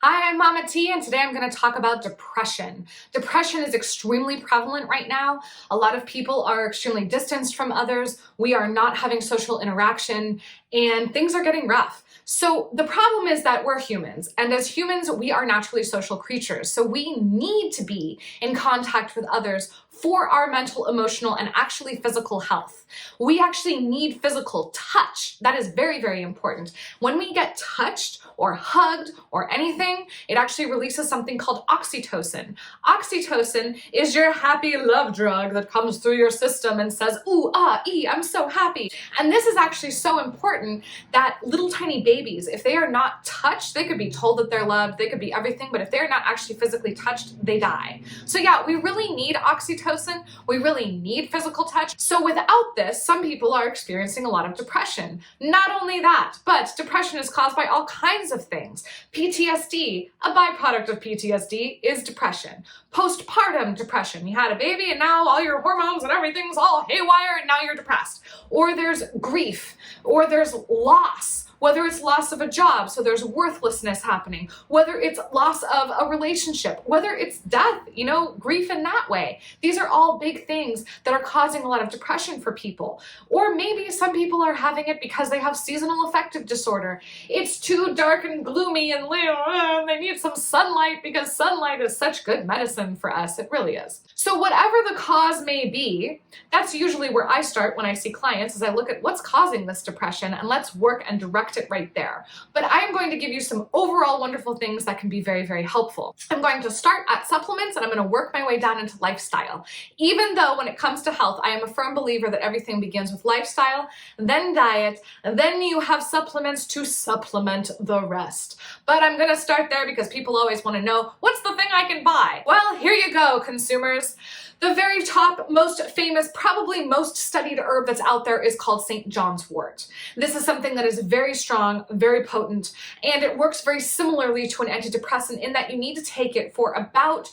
Hi, I'm Mama T, and today I'm going to talk about depression. Depression is extremely prevalent right now. A lot of people are extremely distanced from others. We are not having social interaction, and things are getting rough. So the problem is that we're humans, and as humans, we are naturally social creatures. So we need to be in contact with others for our mental, emotional, and actually physical health. We actually need physical touch. That is very, very important. When we get touched or hugged or anything, it actually releases something called oxytocin. Oxytocin is your happy love drug that comes through your system and says, ooh, ah, ee, I'm so happy. And this is actually so important that little tiny babies, if they are not touched, they could be told that they're loved, they could be everything, but if they're not actually physically touched, they die. So yeah, we really need oxytocin. We really need physical touch. So without this, some people are experiencing a lot of depression. Not only that, but depression is caused by all kinds of things. PTSD, a byproduct of PTSD, is depression. Postpartum depression. You had a baby and now all your hormones and everything's all haywire and now you're depressed. Or there's grief, or there's loss. Whether it's loss of a job, so there's worthlessness happening, whether it's loss of a relationship, whether it's death, grief in that way. These are all big things that are causing a lot of depression for people. Or maybe some people are having it because they have seasonal affective disorder. It's too dark and gloomy and they need some sunlight because sunlight is such good medicine for us. It really is. So whatever the cause may be, that's usually where I start when I see clients, is I look at what's causing this depression and let's work and direct it right there. But I'm going to give you some overall wonderful things that can be very, very helpful. I'm going to start at supplements and I'm going to work my way down into lifestyle. Even though when it comes to health, I am a firm believer that everything begins with lifestyle, then diet, and then you have supplements to supplement the rest. But I'm going to start there because people always want to know, what's the thing I can buy? Well, here you go, consumers. The very top, most famous, probably most studied herb that's out there is called St. John's wort. This is something that is very strong, very potent, and it works very similarly to an antidepressant in that you need to take it for about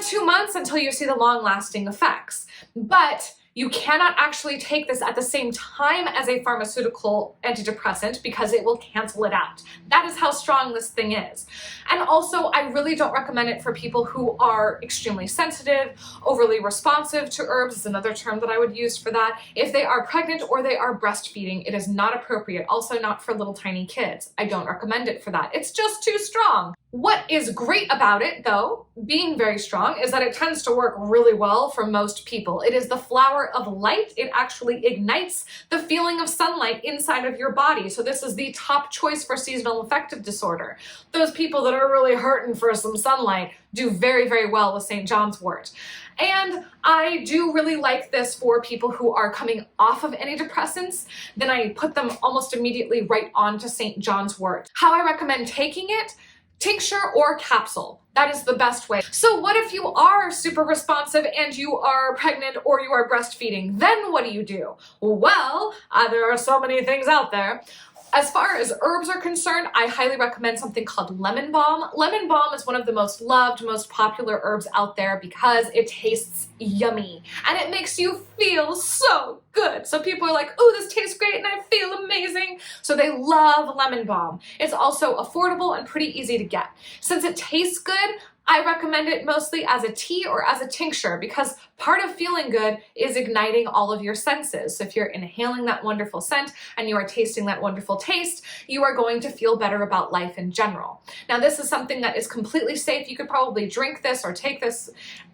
2 months until you see the long-lasting effects. But you cannot actually take this at the same time as a pharmaceutical antidepressant because it will cancel it out. That is how strong this thing is. And also, I really don't recommend it for people who are extremely sensitive, overly responsive to herbs is another term that I would use for that. If they are pregnant or they are breastfeeding, it is not appropriate. Also not for little tiny kids. I don't recommend it for that. It's just too strong. What is great about it, though, being very strong, is that it tends to work really well for most people. It is the flower of light. It actually ignites the feeling of sunlight inside of your body. So this is the top choice for seasonal affective disorder. Those people that are really hurting for some sunlight do very, very well with St. John's wort. And I do really like this for people who are coming off of antidepressants. Then I put them almost immediately right onto St. John's wort. How I recommend taking it: tincture or capsule. That is the best way. So what if you are super responsive and you are pregnant or you are breastfeeding? Then what do you do? Well, there are so many things out there. As far as herbs are concerned, I highly recommend something called lemon balm. Lemon balm is one of the most loved, most popular herbs out there because it tastes yummy and it makes you feel so good. So people are like, oh, this tastes great and I feel amazing. So they love lemon balm. It's also affordable and pretty easy to get. Since it tastes good, I recommend it mostly as a tea or as a tincture because part of feeling good is igniting all of your senses. So if you're inhaling that wonderful scent and you are tasting that wonderful taste, you are going to feel better about life in general. Now, this is something that is completely safe. You could probably drink this or take this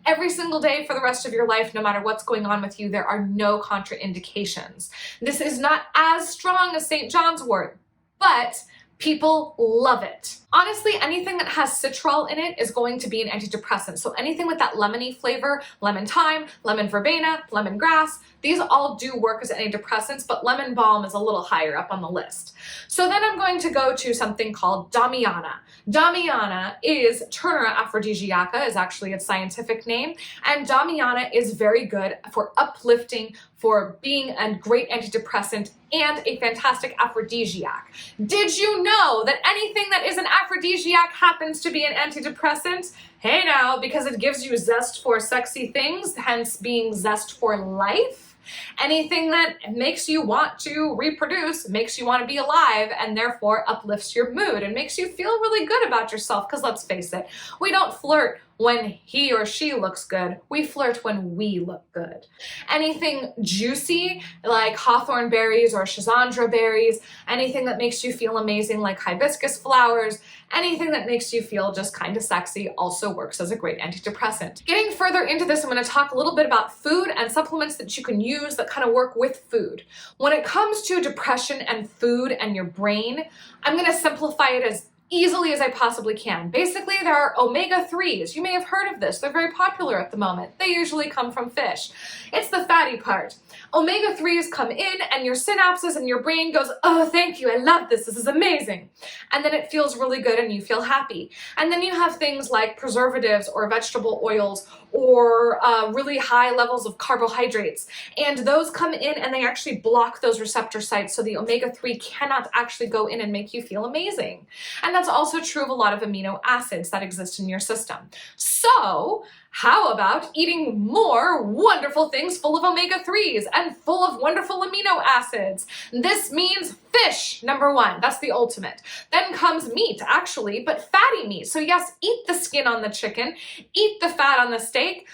every single day for the rest of your life, no matter what's going on with you. There are no contraindications. This is not as strong as St. John's wort, but people love it. Honestly, anything that has citral in it is going to be an antidepressant. So anything with that lemony flavor, lemon thyme, lemon verbena, lemongrass, these all do work as antidepressants, but lemon balm is a little higher up on the list. So then I'm going to go to something called Damiana. Damiana is Turnera aphrodisiaca, is actually its scientific name, and Damiana is very good for uplifting, for being a great antidepressant and a fantastic aphrodisiac. Did you know that anything that is an aphrodisiac happens to be an antidepressant? Hey now, because it gives you zest for sexy things, hence being zest for life. Anything that makes you want to reproduce, makes you want to be alive, and therefore uplifts your mood and makes you feel really good about yourself. Because let's face it, we don't flirt when he or she looks good. We flirt when we look good. Anything juicy like hawthorn berries or schizandra berries, anything that makes you feel amazing like hibiscus flowers, anything that makes you feel just kind of sexy also works as a great antidepressant. Getting further into this, I'm going to talk a little bit about food and supplements that you can use that kind of work with food. When it comes to depression and food and your brain, I'm going to simplify it as easily as I possibly can. Basically, there are omega-3s. You may have heard of this. They're very popular at the moment. They usually come from fish. It's the fatty part. Omega-3s come in and your synapses and your brain goes, oh, thank you, I love this, this is amazing. And then it feels really good and you feel happy. And then you have things like preservatives or vegetable oils or really high levels of carbohydrates. And those come in and they actually block those receptor sites, so the omega-3 cannot actually go in and make you feel amazing. And that's also true of a lot of amino acids that exist in your system. So how about eating more wonderful things full of omega-3s and full of wonderful amino acids? This means fish, number one. That's the ultimate. Then comes meat, actually, but fatty meat. So yes, eat the skin on the chicken, eat the fat on the steak,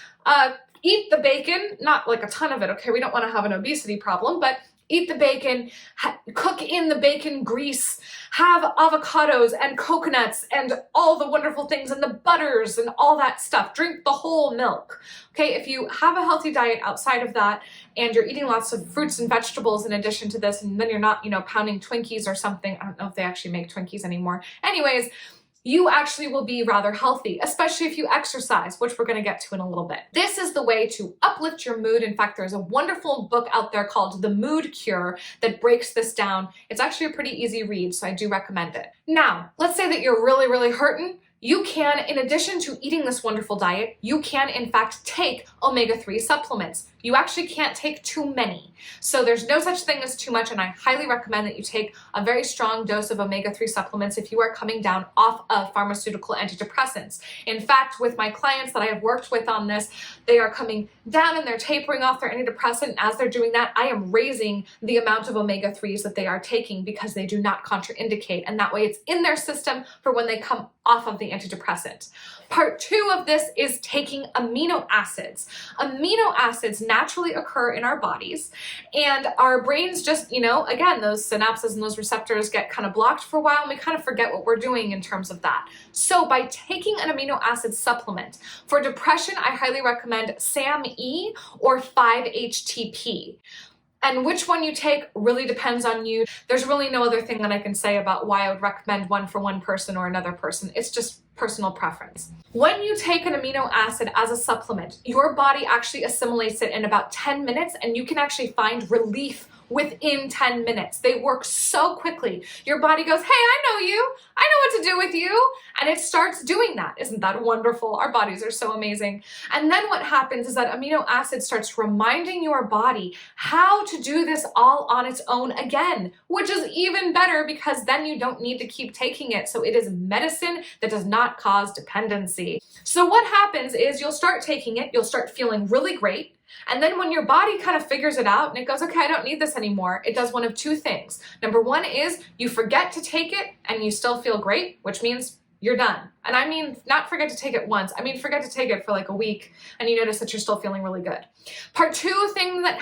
eat the bacon, not like a ton of it, okay? We don't want to have an obesity problem, but eat the bacon, cook in the bacon grease, have avocados and coconuts and all the wonderful things and the butters and all that stuff. Drink the whole milk. Okay, if you have a healthy diet outside of that and you're eating lots of fruits and vegetables in addition to this, and then you're not, pounding Twinkies or something. I don't know if they actually make Twinkies anymore. Anyways, you actually will be rather healthy, especially if you exercise, which we're going to get to in a little bit. This is the way to uplift your mood. In fact, there's a wonderful book out there called The Mood Cure that breaks this down. It's actually a pretty easy read, so I do recommend it. Now, let's say that you're really, really hurting. You can, in addition to eating this wonderful diet, you can in fact take omega-3 supplements. You actually can't take too many. So there's no such thing as too much, and I highly recommend that you take a very strong dose of omega-3 supplements if you are coming down off of pharmaceutical antidepressants. In fact, with my clients that I have worked with on this, they are coming down and they're tapering off their antidepressant. And as they're doing that, I am raising the amount of omega-3s that they are taking because they do not contraindicate, and that way it's in their system for when they come off of the antidepressant. Part 2 of this is taking amino acids. Amino acids naturally occur in our bodies, and our brains just, again, those synapses and those receptors get kind of blocked for a while, and we kind of forget what we're doing in terms of that. So by taking an amino acid supplement, for depression, I highly recommend SAM-E or 5-HTP. And which one you take really depends on you. There's really no other thing that I can say about why I would recommend one for one person or another person. It's just personal preference. When you take an amino acid as a supplement, your body actually assimilates it in about 10 minutes, and you can actually find relief within 10 minutes. They work so quickly. Your body goes, hey, I know you. I know what to do with you. And it starts doing that. Isn't that wonderful? Our bodies are so amazing. And then what happens is that amino acid starts reminding your body how to do this all on its own again, which is even better because then you don't need to keep taking it. So it is medicine that does not cause dependency. So what happens is you'll start taking it, you'll start feeling really great. And then when your body kind of figures it out and it goes, okay, I don't need this anymore, it does one of two things. Number one is you forget to take it and you still feel great, which means you're done. And I mean, not forget to take it once. I mean, forget to take it for like a week and you notice that you're still feeling really good. Part 2 thing that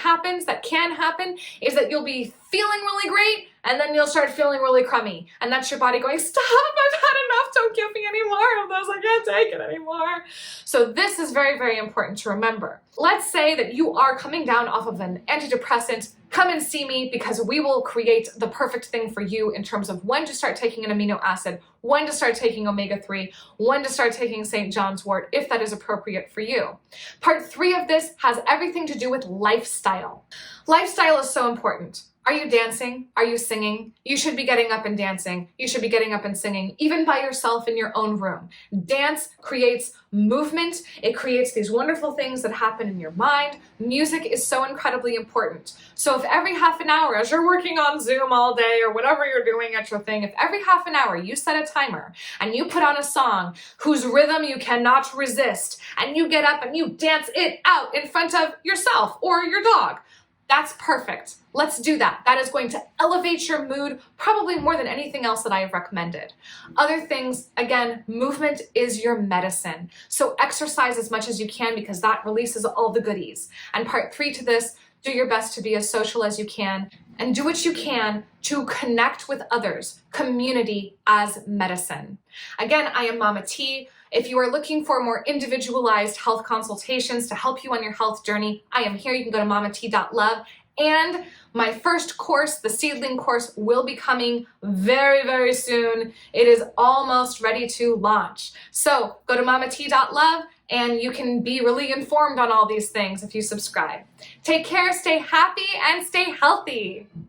can happen, is that you'll be feeling really great and then you'll start feeling really crummy. And that's your body going, stop, I've had enough, don't give me any more of those, I can't take it anymore. So this is very, very important to remember. Let's say that you are coming down off of an antidepressant. Come and see me because we will create the perfect thing for you in terms of when to start taking an amino acid, when to start taking omega-3, when to start taking St. John's wort, if that is appropriate for you. Part 3 of this has everything to do with lifestyle. Lifestyle is so important. Are you dancing? Are you singing? You should be getting up and dancing. You should be getting up and singing, even by yourself in your own room. Dance creates movement. It creates these wonderful things that happen in your mind. Music is so incredibly important. So if every half an hour, as you're working on Zoom all day or whatever you're doing at your thing, if every half an hour you set a timer and you put on a song whose rhythm you cannot resist, and you get up and you dance it out in front of yourself or your dog, That's perfect. Let's do that. That is going to elevate your mood probably more than anything else that I have recommended. Other things, again, movement is your medicine. So exercise as much as you can because that releases all the goodies. And part 3 to this, do your best to be as social as you can and do what you can to connect with others. Community as medicine. Again, I am Mama T. If you are looking for more individualized health consultations to help you on your health journey, I am here. You can go to mamat.love. And my first course, the seedling course, will be coming very, very soon. It is almost ready to launch. So go to mamat.love and you can be really informed on all these things if you subscribe. Take care, stay happy, and stay healthy.